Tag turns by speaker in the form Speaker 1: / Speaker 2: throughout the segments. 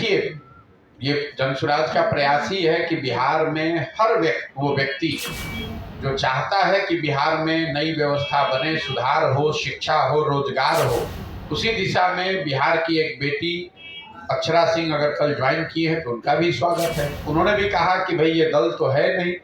Speaker 1: देखिए, ये जनसुराज का प्रयास ही है कि बिहार में हर वो व्यक्ति जो चाहता है कि बिहार में नई व्यवस्था बने, सुधार हो, शिक्षा हो, रोजगार हो, उसी दिशा में बिहार की एक बेटी अक्षरा सिंह अगर कल ज्वाइन की है तो उनका भी स्वागत है। उन्होंने भी कहा कि भाई ये दल तो है नहीं,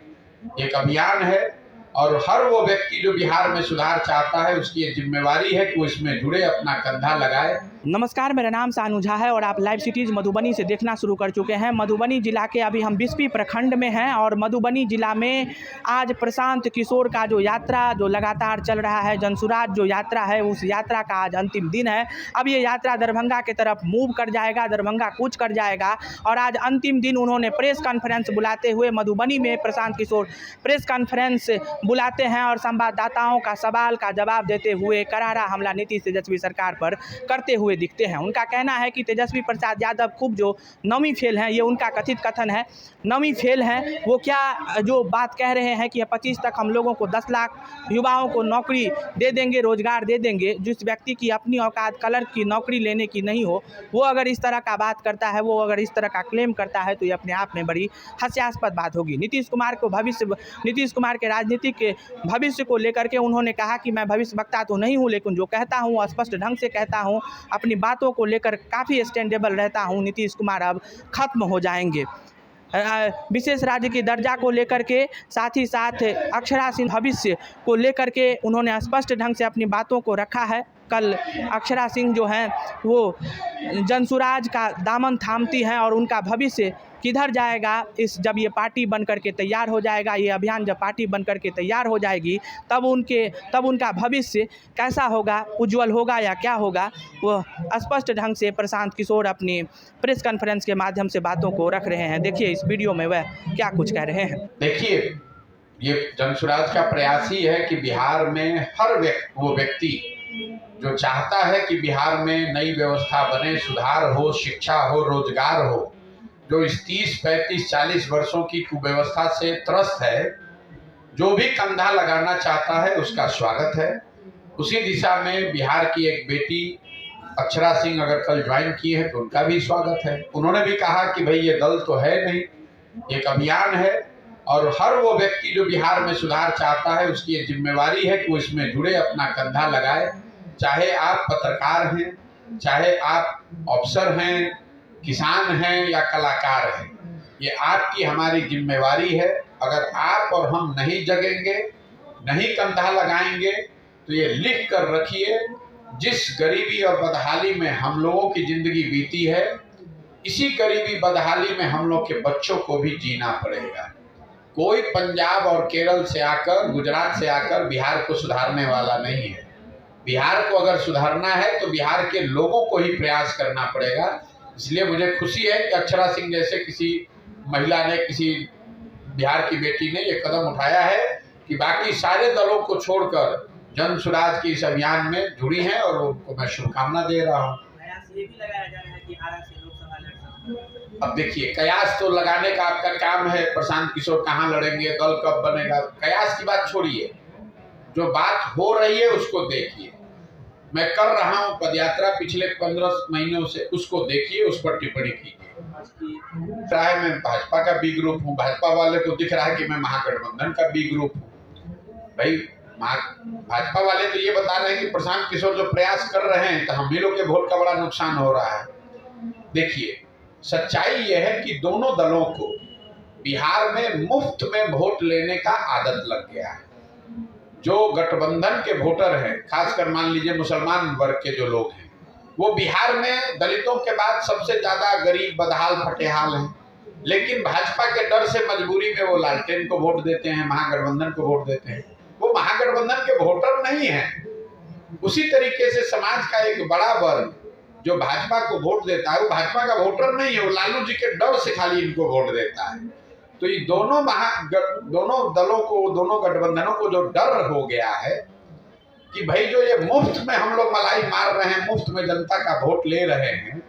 Speaker 1: एक अभियान है और हर वो व्यक्ति जो बिहार में सुधार चाहता है उसकी ये जिम्मेवारी है कि वो इसमें जुड़े, अपना कंधा लगाए।
Speaker 2: नमस्कार, मेरा नाम सानू झा है और आप लाइव सिटीज़ मधुबनी से देखना शुरू कर चुके हैं। मधुबनी जिला के अभी हम बिस्फी प्रखंड में हैं और मधुबनी जिला में आज प्रशांत किशोर का जो यात्रा जो लगातार चल रहा है, जनसुराज जो यात्रा है, उस यात्रा का आज अंतिम दिन है। अब ये यात्रा दरभंगा की तरफ मूव कर जाएगा, दरभंगा कूच कर जाएगा और आज अंतिम दिन उन्होंने प्रेस कॉन्फ्रेंस बुलाते हुए मधुबनी में प्रशांत किशोर प्रेस कॉन्फ्रेंस बुलाते हैं और संवाददाताओं का सवाल का जवाब देते हुए करारा हमला नीतीश तेजस्वी सरकार पर करते हुए दिखते हैं। उनका कहना है कि तेजस्वी प्रसाद यादव खूब जो नमी फेल हैं, ये उनका कथित कथन है, नमी फेल हैं। वो क्या जो बात कह रहे हैं कि 25 तक हम लोगों को 10 लाख युवाओं को नौकरी दे देंगे, रोजगार दे देंगे। जिस व्यक्ति की अपनी औकात कलर की नौकरी लेने की नहीं हो, वो अगर इस तरह का बात करता है, वो अगर इस तरह का क्लेम करता है तो ये अपने आप में बड़ी हास्यास्पद बात होगी। नीतीश कुमार के राजनीतिक के भविष्य को लेकर के उन्होंने कहा कि मैं भविष्य वक्ता तो नहीं हूँ, लेकिन जो कहता हूँ स्पष्ट ढंग से कहता हूँ, अपनी बातों को लेकर काफ़ी स्टैंडेबल रहता हूँ। नीतीश कुमार अब खत्म हो जाएंगे। विशेष राज्य की दर्जा को लेकर के, साथ ही साथ अक्षरा सिंह भविष्य को लेकर के उन्होंने स्पष्ट ढंग से अपनी बातों को रखा है। कल अक्षरा सिंह जो हैं वो जनसुराज का दामन थामती हैं और उनका भविष्य किधर जाएगा, जब ये पार्टी बन करके तैयार हो जाएगा, ये अभियान जब पार्टी बन करके तैयार हो जाएगी तब उनका भविष्य कैसा होगा, उज्जवल होगा या क्या होगा, वो स्पष्ट ढंग से प्रशांत किशोर अपनी प्रेस कॉन्फ्रेंस के माध्यम से बातों को रख रहे हैं। देखिए इस वीडियो में वह क्या कुछ कह रहे हैं।
Speaker 1: देखिए, ये जनसुराज का प्रयास ही है कि बिहार में हर वो व्यक्ति जो चाहता है कि बिहार में नई व्यवस्था बने, सुधार हो, शिक्षा हो, रोजगार हो, जो इस 30, 35, 40 वर्षों की कुव्यवस्था से त्रस्त है, जो भी कंधा लगाना चाहता है उसका स्वागत है। उसी दिशा में बिहार की एक बेटी अक्षरा सिंह अगर कल ज्वाइन की है तो उनका भी स्वागत है। उन्होंने भी कहा कि भाई ये दल तो है नहीं, एक अभियान है और हर वो व्यक्ति जो बिहार में सुधार चाहता है उसकी ये जिम्मेवारी है कि वो इसमें जुड़े, अपना कंधा लगाए। चाहे आप पत्रकार हैं, चाहे आप अफसर हैं, किसान हैं या कलाकार हैं, ये आपकी हमारी जिम्मेवारी है। अगर आप और हम नहीं जगेंगे, नहीं कंधा लगाएंगे तो ये लिख कर रखिए, जिस गरीबी और बदहाली में हम लोगों की जिंदगी बीती है, इसी गरीबी बदहाली में हम लोग के बच्चों को भी जीना पड़ेगा। कोई पंजाब और केरल से आकर, गुजरात से आकर बिहार को सुधारने वाला नहीं है। बिहार को अगर सुधारना है तो बिहार के लोगों को ही प्रयास करना पड़ेगा। इसलिए मुझे खुशी है कि अक्षरा सिंह जैसे किसी महिला ने, किसी बिहार की बेटी ने ये कदम उठाया है कि बाकी सारे दलों को छोड़कर जनसुराज की इस अभियान में जुड़ी हैं और उनको मैं शुभकामना दे रहा हूँ। अब देखिए, कयास तो लगाने का आपका काम है। प्रशांत किशोर कहाँ लड़ेंगे, दल कब बनेगा, कयास की बात छोड़िए, जो बात हो रही है उसको देखिए। मैं कर रहा हूं पदयात्रा पिछले 15 महीनों से, उसको देखिए, उस पर टिप्पणी कीजिए। चाहे मैं भाजपा का बी ग्रुप हूं, भाजपा वाले को दिख रहा है कि मैं महागठबंधन का बी ग्रुप हूं। भाई भाजपा वाले तो ये बता रहे हैं कि प्रशांत किशोर जो प्रयास कर रहे हैं तो हम ही लोग के वोट का बड़ा नुकसान हो रहा है। देखिए, सच्चाई ये है कि दोनों दलों को बिहार में मुफ्त में वोट लेने का आदत लग गया है। जो गठबंधन के वोटर हैं, खासकर मान लीजिए मुसलमान वर्ग के जो लोग हैं, वो बिहार में दलितों के बाद सबसे ज्यादा गरीब, बदहाल, फटेहाल हैं। लेकिन भाजपा के डर से मजबूरी में वो लालटेन को वोट देते हैं, महागठबंधन को वोट देते हैं। वो महागठबंधन के वोटर नहीं हैं। उसी तरीके से समाज का एक बड़ा वर्ग जो भाजपा को वोट देता है, वो भाजपा का वोटर नहीं है, वो लालू जी के डर से खाली इनको वोट देता है। तो ये दोनों दलों को, दोनों गठबंधनों को जो डर हो गया है कि भाई जो ये मुफ्त में हम लोग मलाई मार रहे हैं, मुफ्त में जनता का वोट ले रहे हैं,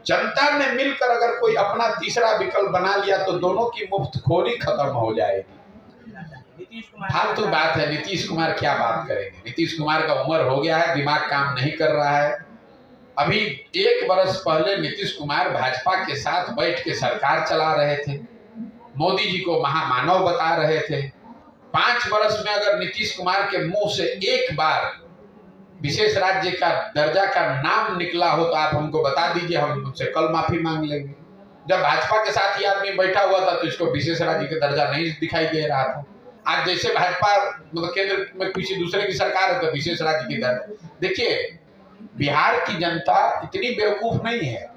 Speaker 1: जनता ने मिलकर अगर कोई अपना तीसरा विकल्प बना लिया तो दोनों की मुफ्तखोरी खत्म हो जाएगी। फालतू बात है। नीतीश कुमार क्या बात करेंगे? नीतीश कुमार का उम्र हो गया है, दिमाग काम नहीं कर रहा है। अभी 1 वर्ष पहले नीतीश कुमार भाजपा के साथ बैठ के सरकार चला रहे थे, मोदी जी को महामानव बता रहे थे। 5 वर्ष में अगर नीतीश कुमार के मुंह से एक बार विशेष राज्य का दर्जा का नाम निकला हो तो आप हमको बता दीजिए, हम उनसे कल माफी मांग लेंगे। जब भाजपा के साथ ही आदमी बैठा हुआ था तो इसको विशेष राज्य का दर्जा नहीं दिखाई दे रहा था। आज जैसे भाजपा मतलब केंद्र में किसी दूसरे की सरकार है तो विशेष राज्य की दर्जा। देखिए, बिहार की जनता इतनी बेवकूफ नहीं है।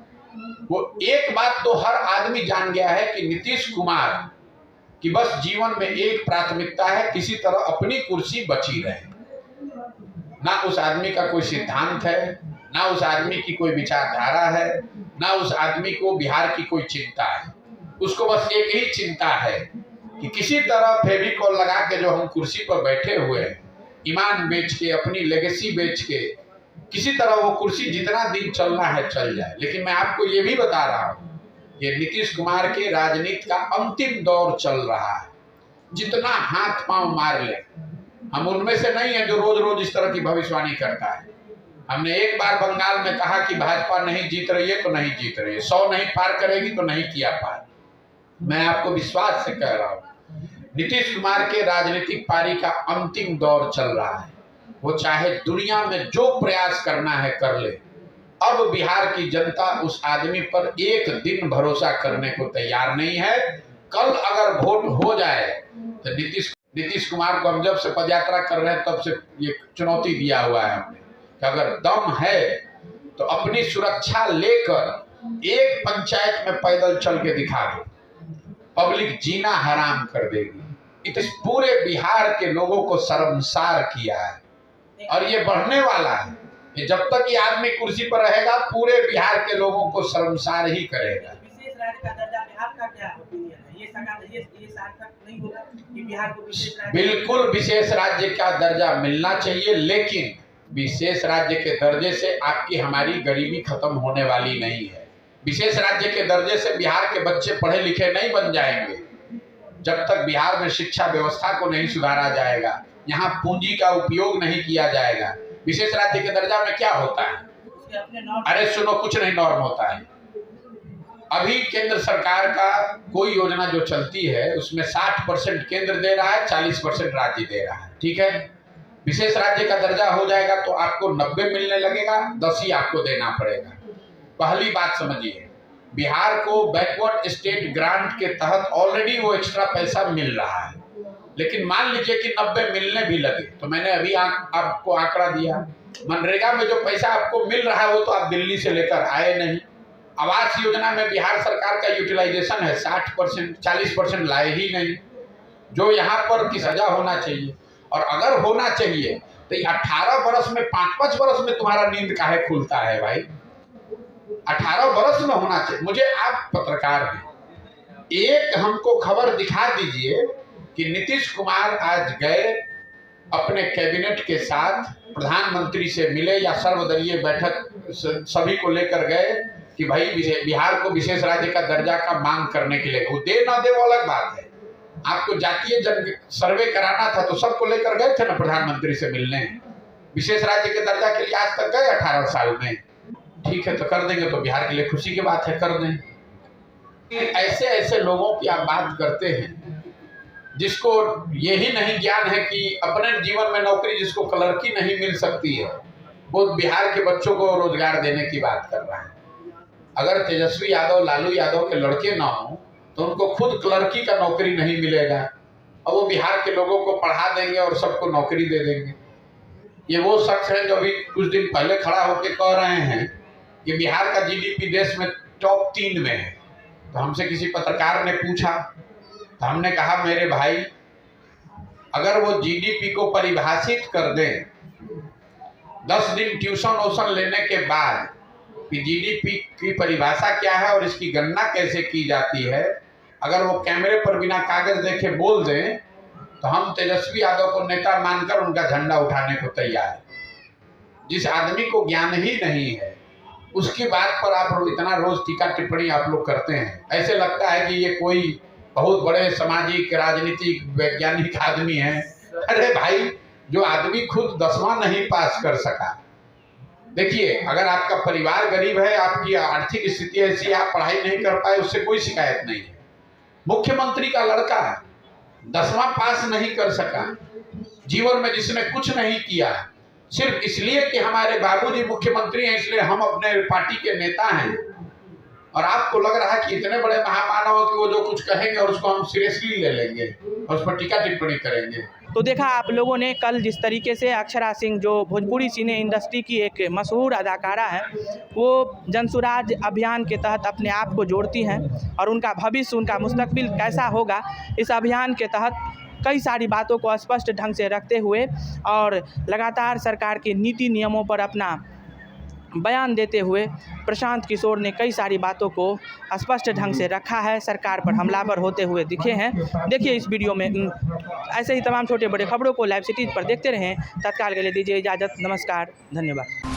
Speaker 1: वो एक बात तो हर आदमी जान गया है कि नीतीश कुमार की बस जीवन में एक प्राथमिकता है, किसी तरह अपनी कुर्सी बची रहे। ना उस आदमी का कोई सिद्धांत है, ना उस आदमी की कोई विचारधारा है, ना उस आदमी को बिहार की कोई चिंता है। उसको बस एक ही चिंता है कि किसी तरह फेविकॉल लगा के जो हम कुर्सी पर बैठे हुए हैं, ईमान बेच के, अपनी लेगेसी बेच के, किसी तरह वो कुर्सी जितना दिन चलना है चल जाए। लेकिन मैं आपको ये भी बता रहा हूँ, ये नीतीश कुमार के राजनीति का अंतिम दौर चल रहा है। जितना हाथ पांव मार ले, हम उनमें से नहीं है जो रोज रोज इस तरह की भविष्यवाणी करता है। हमने एक बार बंगाल में कहा कि भाजपा नहीं जीत रही है तो नहीं जीत रही है, 100 नहीं पार करेगी तो नहीं किया पार। मैं आपको विश्वास से कह रहा हूँ, नीतीश कुमार के राजनीतिक पारी का अंतिम दौर चल रहा है। वो चाहे दुनिया में जो प्रयास करना है कर ले, अब बिहार की जनता उस आदमी पर एक दिन भरोसा करने को तैयार नहीं है। कल अगर वोट हो जाए तो नीतीश कुमार को हम जब से पदयात्रा कर रहे हैं तब से ये चुनौती दिया हुआ है हमने कि अगर दम है तो अपनी सुरक्षा लेकर एक पंचायत में पैदल चल के दिखा दो, पब्लिक जीना हराम कर देगी। इस पूरे बिहार के लोगों को शर्मसार किया है और ये बढ़ने वाला है। ये जब तक ये आदमी कुर्सी पर रहेगा पूरे बिहार के लोगों को शर्मसार ही करेगा।
Speaker 2: विशेष राज्य का दर्जा में आपका क्या ओपिनियन है? ये सार्थक नहीं होगा कि बिहार को विशेष राज्य?
Speaker 1: बिल्कुल विशेष राज्य का दर्जा मिलना चाहिए, लेकिन विशेष राज्य के दर्जे से आपकी हमारी गरीबी खत्म होने वाली नहीं है। विशेष राज्य के दर्जे से बिहार के बच्चे पढ़े लिखे नहीं बन जाएंगे जब तक बिहार में शिक्षा व्यवस्था को नहीं सुधारा जाएगा, यहाँ पूंजी का उपयोग नहीं किया जाएगा। विशेष राज्य के दर्जा में क्या होता है? अरे सुनो, कुछ नहीं नॉर्म होता है। अभी केंद्र सरकार का कोई योजना जो चलती है उसमें 60% केंद्र दे रहा है, 40% राज्य दे रहा है। ठीक है, विशेष राज्य का दर्जा हो जाएगा तो आपको 90 मिलने लगेगा, 10 ही आपको देना पड़ेगा। पहली बात समझिए, बिहार को बैकवर्ड स्टेट ग्रांट के तहत ऑलरेडी वो एक्स्ट्रा पैसा मिल रहा है, लेकिन मान लीजिए कि 90 मिलने भी लगे तो मैंने अभी आपको आंकड़ा दिया, मनरेगा में जो पैसा आपको मिल रहा है वो तो आप दिल्ली से लेकर आए नहीं। आवास योजना में बिहार सरकार का यूटिलाइजेशन है 60%, 40% लाए ही नहीं, जो यहाँ पर की सजा होना चाहिए। और अगर होना चाहिए तो 18 बरस में 5-5 बरस में तुम्हारा नींद काहे खुलता है भाई? 18 बरस में होना चाहिए। मुझे आप पत्रकार हैं, एक हमको खबर दिखा दीजिए कि नीतीश कुमार आज गए अपने कैबिनेट के साथ प्रधानमंत्री से मिले या सर्वदलीय बैठक सभी को लेकर गए कि भाई बिहार को विशेष राज्य का दर्जा का मांग करने के लिए। वो दे ना दे वो अलग बात है, आपको जातीय जन सर्वे कराना था तो सबको लेकर गए थे ना प्रधानमंत्री से मिलने। विशेष राज्य के दर्जा के लिए आज तक गए 18 साल में। ठीक है, तो कर देंगे तो बिहार के लिए खुशी की बात है, कर दें। ऐसे ऐसे लोगों की आप बात करते हैं जिसको यही नहीं ज्ञान है कि अपने जीवन में नौकरी, जिसको क्लर्की नहीं मिल सकती है, वो बिहार के बच्चों को रोजगार देने की बात कर रहा है। अगर तेजस्वी यादव, लालू यादव के लड़के ना हो तो उनको खुद क्लर्की का नौकरी नहीं मिलेगा और वो बिहार के लोगों को पढ़ा देंगे और सबको नौकरी दे देंगे। ये वो शख्स है जो अभी कुछ दिन पहले खड़ा होकर कह रहे हैं कि बिहार का जीडीपी देश में टॉप 3 में है। तो हमसे किसी पत्रकार ने पूछा तो हमने कहा मेरे भाई, अगर वो जीडीपी को परिभाषित कर दें 10 दिन ट्यूशन वोशन लेने के बाद कि जीडीपी की परिभाषा क्या है और इसकी गणना कैसे की जाती है, अगर वो कैमरे पर बिना कागज देखे बोल दें तो हम तेजस्वी यादव को नेता मानकर उनका झंडा उठाने को तैयार है। जिस आदमी को ज्ञान ही नहीं है उसकी बात पर आप इतना रोज टीका टिप्पणी आप लोग करते हैं। ऐसे लगता है कि ये कोई बहुत बड़े सामाजिक राजनीतिक वैज्ञानिक आदमी है। अरे भाई, जो आदमी खुद 10वां नहीं पास कर सका देखिए, अगर आपका परिवार गरीब है, आपकी आर्थिक स्थिति ऐसी है, आप पढ़ाई नहीं कर पाए, उससे कोई शिकायत नहीं है। मुख्यमंत्री का लड़का 10वां पास नहीं कर सका, जीवन में जिसने कुछ नहीं किया, सिर्फ इसलिए कि हमारे बाबूजी मुख्यमंत्री हैं इसलिए हम अपने पार्टी के नेता हैं, और आपको लग रहा है कि इतने बड़े महामानव कि वो जो कुछ कहेंगे और उसको हम सीरियसली ले लेंगे और उस पर टीका टिप्पणी करेंगे।
Speaker 2: तो देखा आप लोगों ने कल जिस तरीके से अक्षरा सिंह, जो भोजपुरी सिने इंडस्ट्री की एक मशहूर अदाकारा है, वो जनसुराज अभियान के तहत अपने आप को जोड़ती हैं और उनका भविष्य, उनका मुस्तकबिल कैसा होगा, इस अभियान के तहत कई सारी बातों को स्पष्ट ढंग से रखते हुए और लगातार सरकार के नीति नियमों पर अपना बयान देते हुए प्रशांत किशोर ने कई सारी बातों को स्पष्ट ढंग से रखा है, सरकार पर हमलावर होते हुए दिखे हैं। देखिए इस वीडियो में ऐसे ही तमाम छोटे बड़े खबरों को लाइव सिटीज़ पर देखते रहें। तत्काल के लिए दीजिए इजाज़त। नमस्कार, धन्यवाद।